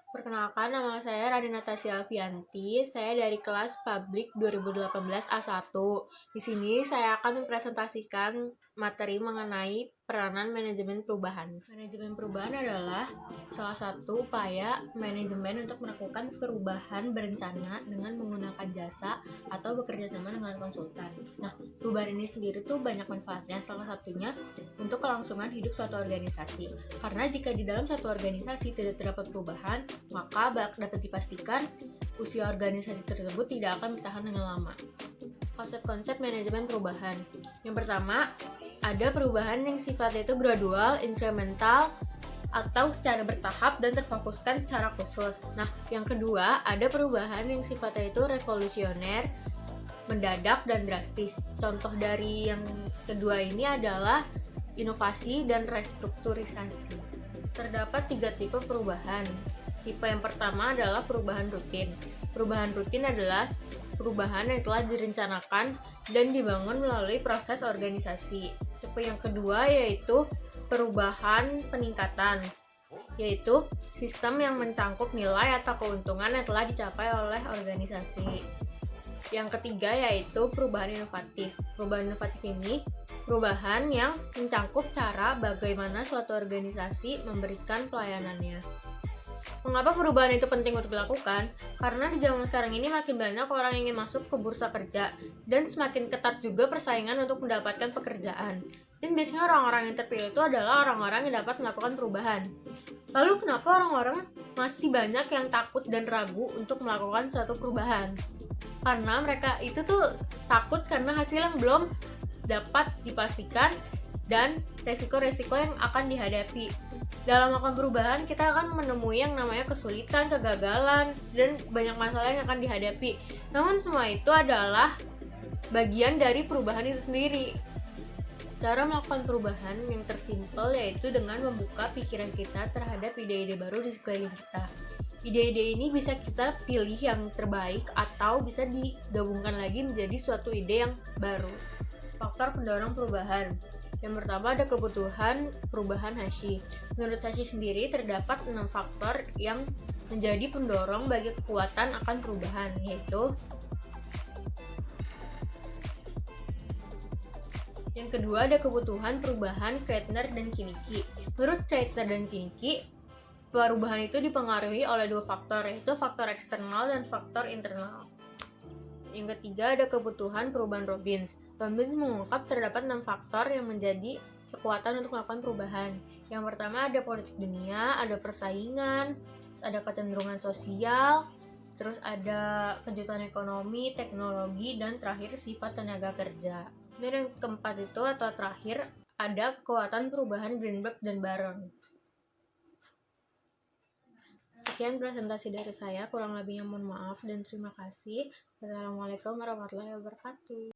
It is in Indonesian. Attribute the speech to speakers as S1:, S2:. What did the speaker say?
S1: Perkenalkan, nama saya Radina Tasya Alfianti. Saya dari kelas Publik 2018 A1. Di sini saya akan mempresentasikan materi mengenai peranan manajemen perubahan. Manajemen perubahan adalah salah satu upaya manajemen untuk melakukan perubahan berencana dengan menggunakan jasa atau bekerja sama dengan konsultan. Nah, perubahan ini sendiri tuh banyak manfaatnya, salah satunya untuk kelangsungan hidup suatu organisasi. Karena jika di dalam satu organisasi tidak terdapat perubahan, maka dapat dipastikan usia organisasi tersebut tidak akan bertahan dengan lama. Konsep-konsep manajemen perubahan. Yang pertama, ada perubahan yang sifatnya itu gradual, incremental, atau secara bertahap dan terfokuskan secara khusus. Nah, yang kedua, ada perubahan yang sifatnya itu revolusioner, mendadak, dan drastis. Contoh dari yang kedua ini adalah inovasi dan restrukturisasi. Terdapat 3 tipe perubahan. Tipe yang pertama adalah perubahan rutin. Perubahan rutin adalah perubahan yang telah direncanakan dan dibangun melalui proses organisasi. Tipe yang kedua yaitu perubahan peningkatan, yaitu sistem yang mencangkup nilai atau keuntungan yang telah dicapai oleh organisasi. Yang ketiga yaitu perubahan inovatif. Perubahan inovatif ini perubahan yang mencangkup cara bagaimana suatu organisasi memberikan pelayanannya. Mengapa perubahan itu penting untuk dilakukan? Karena di zaman sekarang ini makin banyak orang yang ingin masuk ke bursa kerja dan semakin ketat juga persaingan untuk mendapatkan pekerjaan. Dan biasanya orang-orang yang terpilih itu adalah orang-orang yang dapat melakukan perubahan. Lalu kenapa orang-orang masih banyak yang takut dan ragu untuk melakukan suatu perubahan? Karena mereka itu tuh takut karena hasil yang belum dapat dipastikan dan resiko-resiko yang akan dihadapi. Dalam melakukan perubahan, kita akan menemui yang namanya kesulitan, kegagalan, dan banyak masalah yang akan dihadapi. Namun semua itu adalah bagian dari perubahan itu sendiri. Cara melakukan perubahan yang tersimpel yaitu dengan membuka pikiran kita terhadap ide-ide baru di sekeliling kita. Ide-ide ini bisa kita pilih yang terbaik atau bisa digabungkan lagi menjadi suatu ide yang baru. Faktor pendorong perubahan. Yang pertama ada kebutuhan perubahan Hashi. Menurut Hashi sendiri terdapat 6 faktor yang menjadi pendorong bagi kekuatan akan perubahan, yaitu yang kedua ada kebutuhan perubahan Kreitner dan Kinnicky. Menurut Kreitner dan Kinnicky, perubahan itu dipengaruhi oleh 2 faktor, yaitu faktor eksternal dan faktor internal. Yang ketiga ada kebutuhan perubahan Robbins. Robbins mengungkap terdapat 6 faktor yang menjadi kekuatan untuk melakukan perubahan. Yang pertama ada politik dunia, ada persaingan, ada kecenderungan sosial, terus ada kejutan ekonomi, teknologi, dan terakhir sifat tenaga kerja. Dan yang keempat itu atau terakhir ada kekuatan perubahan Greenberg dan Baron. Sekian presentasi dari saya, kurang lebihnya mohon maaf dan terima kasih. Wassalamualaikum warahmatullahi wabarakatuh.